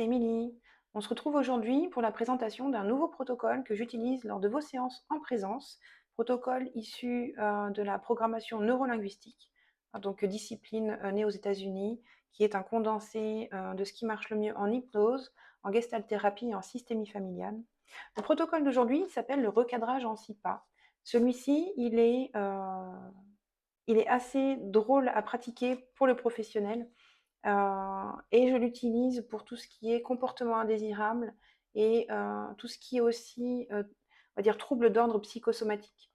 c'est Émilie. On se retrouve aujourd'hui pour la présentation d'un nouveau protocole que j'utilise lors de vos séances en présence, protocole issu de la programmation neurolinguistique, donc discipline née aux États-Unis, qui est un condensé de ce qui marche le mieux en hypnose, en gestalt thérapie et en systémie familiale. Le protocole d'aujourd'hui s'appelle le recadrage en 6 pas. Celui-ci, il est assez drôle à pratiquer pour le professionnel. Et je l'utilise pour tout ce qui est comportement indésirable et tout ce qui est aussi, on va dire, troubles d'ordre psychosomatique.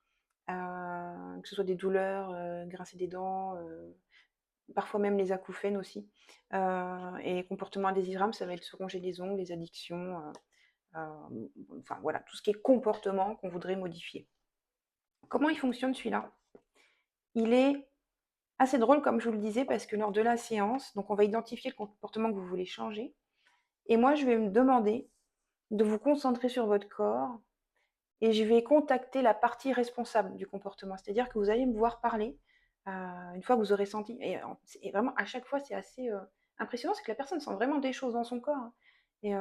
Que ce soit des douleurs, grincer des dents, parfois même les acouphènes aussi. Et comportement indésirable, ça va être se ronger les ongles, les addictions, enfin voilà, tout ce qui est comportement qu'on voudrait modifier. Comment il fonctionne celui-là? Il est assez drôle, comme je vous le disais, parce que lors de la séance, donc on va identifier le comportement que vous voulez changer. Et moi, je vais me demander de vous concentrer sur votre corps et je vais contacter la partie responsable du comportement. C'est-à-dire que vous allez me voir parler une fois que vous aurez senti. Et vraiment, à chaque fois, c'est assez impressionnant, c'est que la personne sent vraiment des choses dans son corps, hein. Et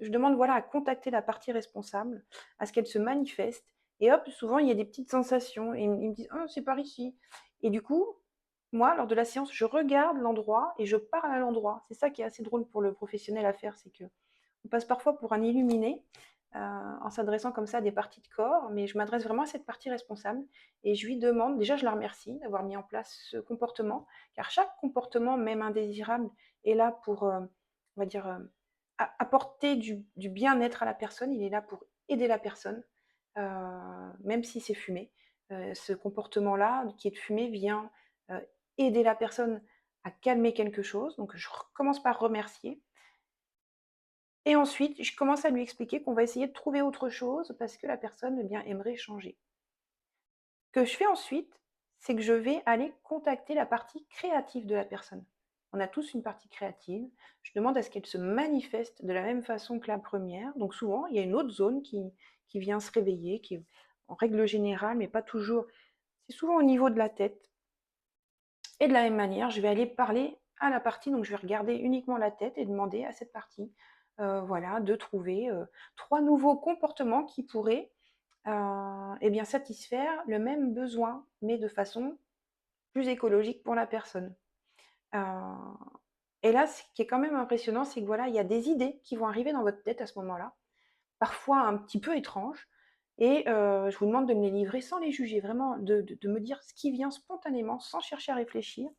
je demande voilà, à contacter la partie responsable, à ce qu'elle se manifeste. Et hop, souvent, il y a des petites sensations. Et ils me disent, oh, c'est par ici. Et du coup, moi, lors de la séance, je regarde l'endroit et je parle à l'endroit. C'est ça qui est assez drôle pour le professionnel à faire, c'est que on passe parfois pour un illuminé en s'adressant comme ça à des parties de corps, mais je m'adresse vraiment à cette partie responsable et je lui demande, déjà je la remercie d'avoir mis en place ce comportement, car chaque comportement, même indésirable, est là pour, on va dire, apporter du bien-être à la personne, il est là pour aider la personne, même si c'est fumé. Ce comportement-là, qui est de fumer, vient aider la personne à calmer quelque chose, donc je commence par remercier. Et ensuite, je commence à lui expliquer qu'on va essayer de trouver autre chose parce que la personne, eh bien, aimerait changer. Ce que je fais ensuite, c'est que je vais aller contacter la partie créative de la personne. On a tous une partie créative. Je demande à ce qu'elle se manifeste de la même façon que la première. Donc souvent, il y a une autre zone qui vient se réveiller, qui est en règle générale, mais pas toujours. C'est souvent au niveau de la tête. Et de la même manière, je vais aller parler à la partie, donc je vais regarder uniquement la tête et demander à cette partie, voilà, de trouver 3 nouveaux comportements qui pourraient eh bien, satisfaire le même besoin, mais de façon plus écologique pour la personne. Euh, et là, ce qui est quand même impressionnant, c'est que voilà, il y a des idées qui vont arriver dans votre tête à ce moment-là, parfois un petit peu étranges, et je vous demande de me les livrer sans les juger, vraiment de me dire ce qui vient spontanément, sans chercher à réfléchir.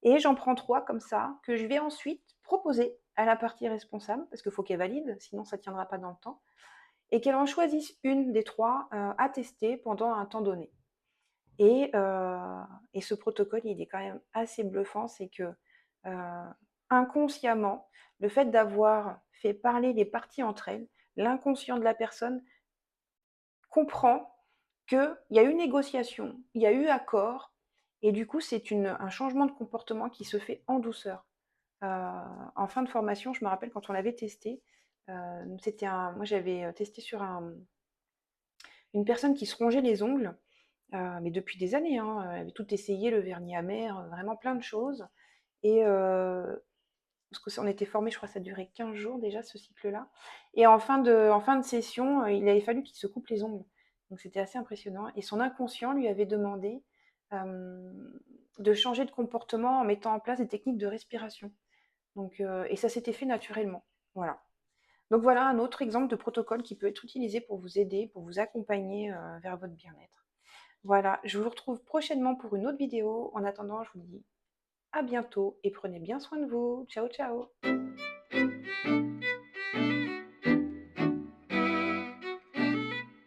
Et j'en prends 3 comme ça, que je vais ensuite proposer à la partie responsable, parce qu'il faut qu'elle valide, sinon ça ne tiendra pas dans le temps, et qu'elle en choisisse une des 3 à tester pendant un temps donné. Et, et ce protocole, il est quand même assez bluffant, c'est que inconsciemment, le fait d'avoir fait parler les parties entre elles, l'inconscient de la personne comprend qu'il y a eu négociation, il y a eu accord, et du coup, c'est un changement de comportement qui se fait en douceur. En fin de formation, je me rappelle quand on l'avait testé, moi j'avais testé sur une personne qui se rongeait les ongles, mais depuis des années, hein, elle avait tout essayé, le vernis amer, vraiment plein de choses. Et parce qu'on était formés, je crois que ça durait 15 jours déjà ce cycle-là. Et en fin de session, il avait fallu qu'il se coupe les ongles. Donc c'était assez impressionnant. Et son inconscient lui avait demandé de changer de comportement en mettant en place des techniques de respiration. Donc, et ça s'était fait naturellement. Voilà. Donc voilà un autre exemple de protocole qui peut être utilisé pour vous aider, pour vous accompagner vers votre bien-être. Voilà, je vous retrouve prochainement pour une autre vidéo. En attendant, je vous dis à bientôt et prenez bien soin de vous. Ciao, ciao!